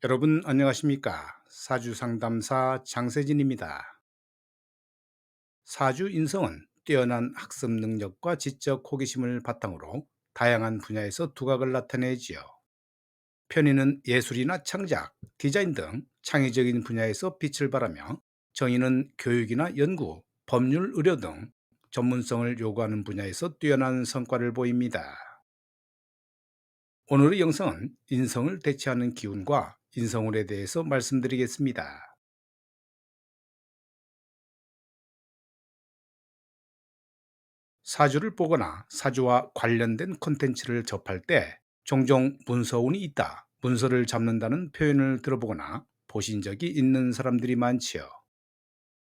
여러분 안녕하십니까? 사주 상담사 장세진입니다. 사주 인성은 뛰어난 학습 능력과 지적 호기심을 바탕으로 다양한 분야에서 두각을 나타내지요. 편인은 예술이나 창작, 디자인 등 창의적인 분야에서 빛을 발하며, 정의는 교육이나 연구, 법률, 의료 등 전문성을 요구하는 분야에서 뛰어난 성과를 보입니다. 오늘의 영상은 인성을 대체하는 기운과 인성운에 대해서 말씀드리겠습니다. 사주를 보거나 사주와 관련된 콘텐츠를 접할 때 종종 문서운이 있다, 문서를 잡는다는 표현을 들어보거나 보신 적이 있는 사람들이 많지요.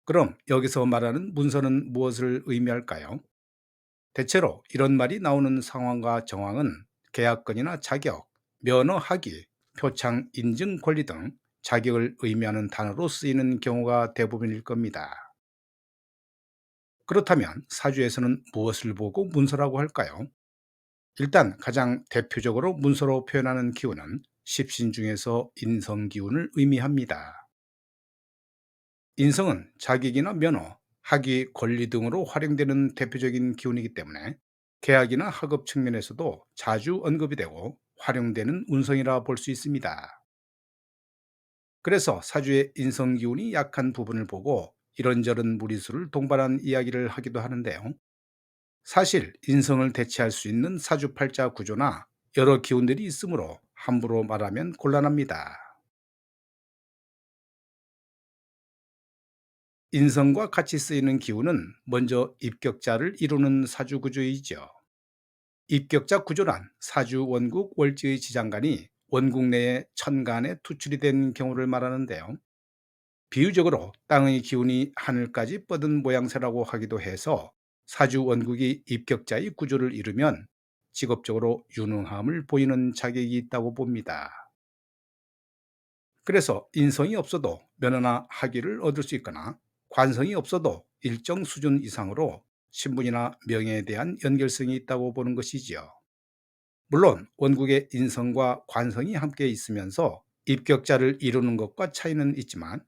그럼 여기서 말하는 문서는 무엇을 의미할까요? 대체로 이런 말이 나오는 상황과 정황은 계약건이나 자격, 면허 학위, 표창 인증 권리 등 자격을 의미하는 단어로 쓰이는 경우가 대부분일 겁니다. 그렇다면 사주에서는 무엇을 보고 문서라고 할까요? 일단 가장 대표적으로 문서로 표현하는 기운은 십신 중에서 인성 기운을 의미합니다. 인성은 자격이나 면허, 학위, 권리 등으로 활용되는 대표적인 기운이기 때문에 계약이나 학업 측면에서도 자주 언급이 되고 활용되는 운성이라 볼 수 있습니다. 그래서 사주의 인성 기운이 약한 부분을 보고 이런저런 무리수를 동반한 이야기를 하기도 하는데요. 사실 인성을 대체할 수 있는 사주팔자 구조나 여러 기운들이 있으므로 함부로 말하면 곤란합니다. 인성과 같이 쓰이는 기운은 먼저 입격자를 이루는 사주 구조이죠. 입격자 구조란 사주 원국 월지의 지장간이 원국 내에 천간에 투출이 된 경우를 말하는데요. 비유적으로 땅의 기운이 하늘까지 뻗은 모양새라고 하기도 해서 사주 원국이 입격자의 구조를 이루면 직업적으로 유능함을 보이는 자격이 있다고 봅니다. 그래서 인성이 없어도 면허나 학위를 얻을 수 있거나 관성이 없어도 일정 수준 이상으로 신분이나 명예에 대한 연결성이 있다고 보는 것이지요. 물론 원국의 인성과 관성이 함께 있으면서 입격자를 이루는 것과 차이는 있지만,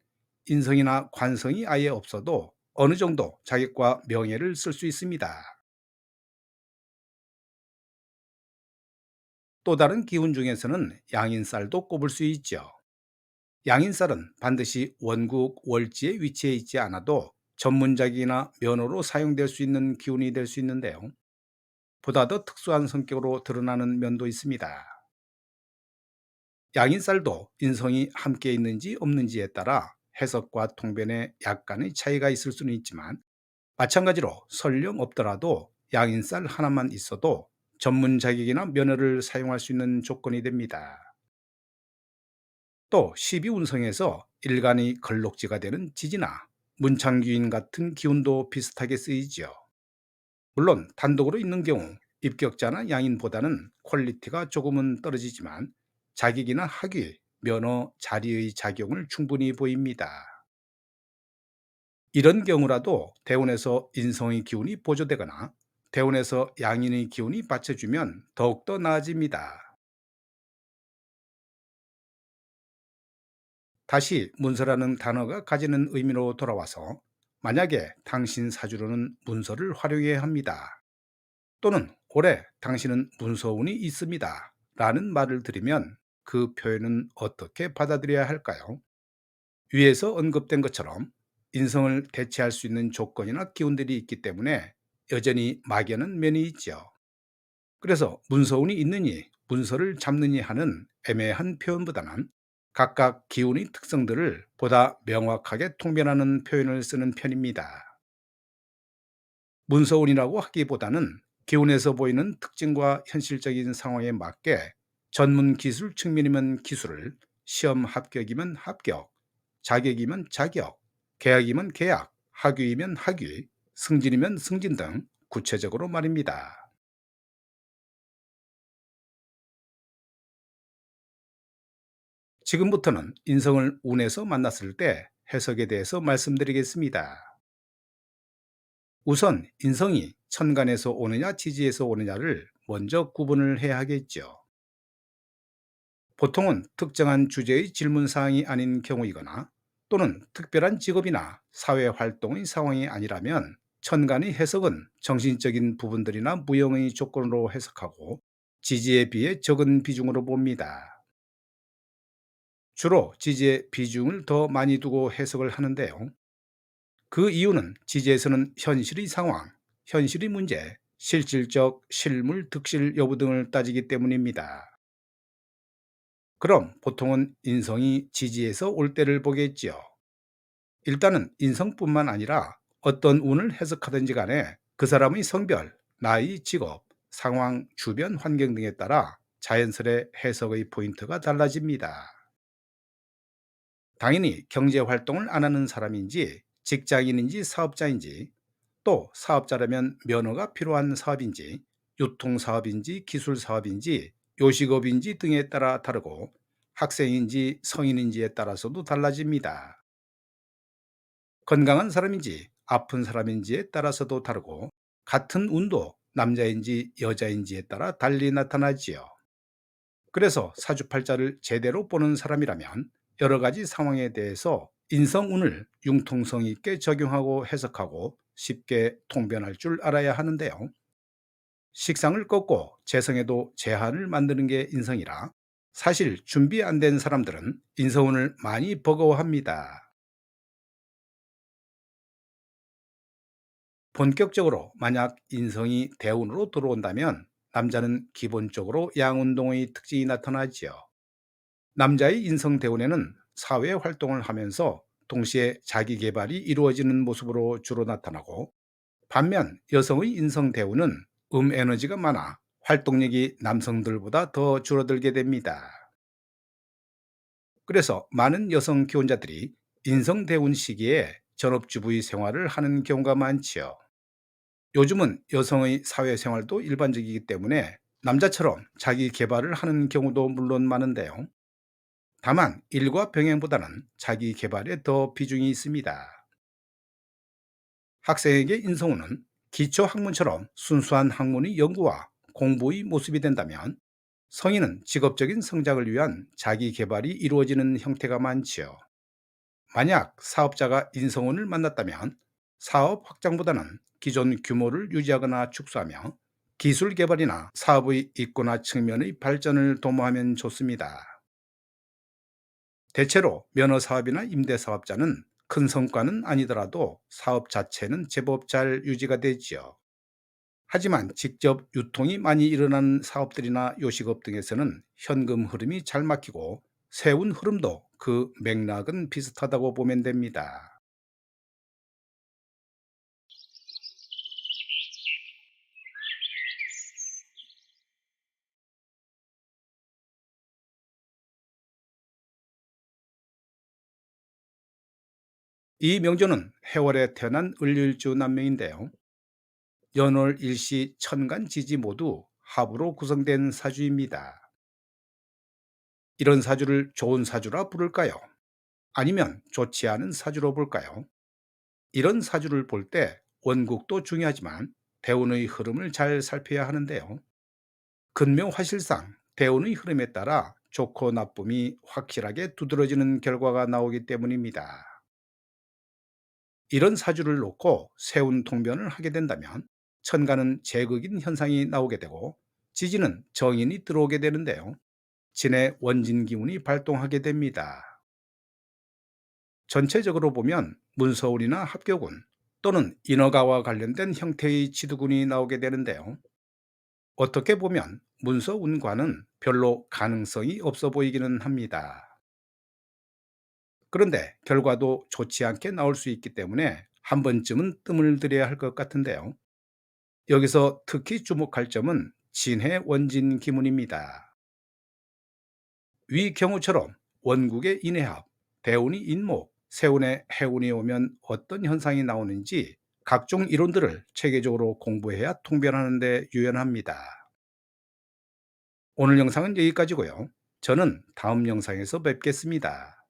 인성이나 관성이 아예 없어도 어느 정도 자격과 명예를 쓸 수 있습니다. 또 다른 기운 중에서는 양인살도 꼽을 수 있죠. 양인살은 반드시 원국 월지에 위치해 있지 않아도 전문작이나 면허로 사용될 수 있는 기운이 될 수 있는데요. 보다 더 특수한 성격으로 드러나는 면도 있습니다. 양인살도 인성이 함께 있는지 없는지에 따라 해석과 통변에 약간의 차이가 있을 수는 있지만, 마찬가지로 설령 없더라도 양인살 하나만 있어도 전문 자격이나 면허를 사용할 수 있는 조건이 됩니다. 또 12운성에서 일간의 걸록지가 되는 지지나 문창귀인 같은 기운도 비슷하게 쓰이지요. 물론 단독으로 있는 경우 입격자나 양인보다는 퀄리티가 조금은 떨어지지만 자격이나 학위, 면허, 자리의 작용을 충분히 보입니다. 이런 경우라도 대운에서 인성의 기운이 보조되거나 대운에서 양인의 기운이 받쳐주면 더욱더 나아집니다. 다시 문서라는 단어가 가지는 의미로 돌아와서, 만약에 당신 사주로는 문서를 활용해야 합니다, 또는 올해 당신은 문서운이 있습니다 라는 말을 들으면 그 표현은 어떻게 받아들여야 할까요? 위에서 언급된 것처럼 인성을 대체할 수 있는 조건이나 기운들이 있기 때문에 여전히 막연한 면이 있죠. 그래서 문서운이 있느니 문서를 잡느니 하는 애매한 표현보다는 각각 기운의 특성들을 보다 명확하게 통변하는 표현을 쓰는 편입니다. 문서운이라고 하기보다는 기운에서 보이는 특징과 현실적인 상황에 맞게 전문 기술 측면이면 기술을, 시험 합격이면 합격, 자격이면 자격, 계약이면 계약, 학위이면 학위, 승진이면 승진 등 구체적으로 말입니다. 지금부터는 인성을 운에서 만났을 때 해석에 대해서 말씀드리겠습니다. 우선 인성이 천간에서 오느냐 지지에서 오느냐를 먼저 구분을 해야 하겠죠. 보통은 특정한 주제의 질문 사항이 아닌 경우이거나 또는 특별한 직업이나 사회 활동의 상황이 아니라면 천간의 해석은 정신적인 부분들이나 무형의 조건으로 해석하고 지지에 비해 적은 비중으로 봅니다. 주로 지지의 비중을 더 많이 두고 해석을 하는데요. 그 이유는 지지에서는 현실의 상황, 현실의 문제, 실질적 실물 득실 여부 등을 따지기 때문입니다. 그럼 보통은 인성이 지지에서 올 때를 보겠지요. 일단은 인성뿐만 아니라 어떤 운을 해석하든지 간에 그 사람의 성별, 나이, 직업, 상황, 주변 환경 등에 따라 자연스레 해석의 포인트가 달라집니다. 당연히 경제 활동을 안 하는 사람인지 직장인인지 사업자인지 또 사업자라면 면허가 필요한 사업인지 유통사업인지 기술사업인지 요식업인지 등에 따라 다르고 학생인지 성인인지에 따라서도 달라집니다. 건강한 사람인지 아픈 사람인지에 따라서도 다르고 같은 운도 남자인지 여자인지에 따라 달리 나타나지요. 그래서 사주팔자를 제대로 보는 사람이라면 여러 가지 상황에 대해서 인성운을 융통성 있게 적용하고 해석하고 쉽게 통변할 줄 알아야 하는데요. 식상을 꺾고 재성에도 제한을 만드는 게 인성이라 사실 준비 안 된 사람들은 인성운을 많이 버거워합니다. 본격적으로 만약 인성이 대운으로 들어온다면 남자는 기본적으로 양운동의 특징이 나타나지요. 남자의 인성 대운에는 사회 활동을 하면서 동시에 자기 개발이 이루어지는 모습으로 주로 나타나고 반면 여성의 인성 대운은 에너지가 많아 활동력이 남성들보다 더 줄어들게 됩니다. 그래서 많은 여성 기혼자들이 인성 대운 시기에 전업주부의 생활을 하는 경우가 많지요. 요즘은 여성의 사회생활도 일반적이기 때문에 남자처럼 자기 개발을 하는 경우도 물론 많은데요. 다만 일과 병행보다는 자기 개발에 더 비중이 있습니다. 학생에게 인성우는 기초 학문처럼 순수한 학문의 연구와 공부의 모습이 된다면 성인은 직업적인 성장을 위한 자기 개발이 이루어지는 형태가 많지요. 만약 사업자가 인성운을 만났다면 사업 확장보다는 기존 규모를 유지하거나 축소하며 기술 개발이나 사업의 이권화 측면의 발전을 도모하면 좋습니다. 대체로 면허 사업이나 임대 사업자는 큰 성과는 아니더라도 사업 자체는 제법 잘 유지가 되지요. 하지만 직접 유통이 많이 일어나는 사업들이나 요식업 등에서는 현금 흐름이 잘 막히고 세운 흐름도 그 맥락은 비슷하다고 보면 됩니다. 이 명조는 해월에 태어난 을류일주 남명인데요. 연월 일시 천간 지지 모두 합으로 구성된 사주입니다. 이런 사주를 좋은 사주라 부를까요? 아니면 좋지 않은 사주로 볼까요? 이런 사주를 볼 때 원국도 중요하지만 대운의 흐름을 잘 살펴야 하는데요. 근묘화실상 대운의 흐름에 따라 좋고 나쁨이 확실하게 두드러지는 결과가 나오기 때문입니다. 이런 사주를 놓고 세운 통변을 하게 된다면 천간은 제극인 현상이 나오게 되고 지지는 정인이 들어오게 되는데요. 진의 원진 기운이 발동하게 됩니다. 전체적으로 보면 문서운이나 합격운 또는 인허가와 관련된 형태의 지두군이 나오게 되는데요. 어떻게 보면 문서운과는 별로 가능성이 없어 보이기는 합니다. 그런데 결과도 좋지 않게 나올 수 있기 때문에 한 번쯤은 뜸을 들여야 할 것 같은데요. 여기서 특히 주목할 점은 진해 원진 기문입니다. 위 경우처럼 원국의 인해합, 대운이 인목, 세운의 해운이 오면 어떤 현상이 나오는지 각종 이론들을 체계적으로 공부해야 통변하는 데 유연합니다. 오늘 영상은 여기까지고요. 저는 다음 영상에서 뵙겠습니다.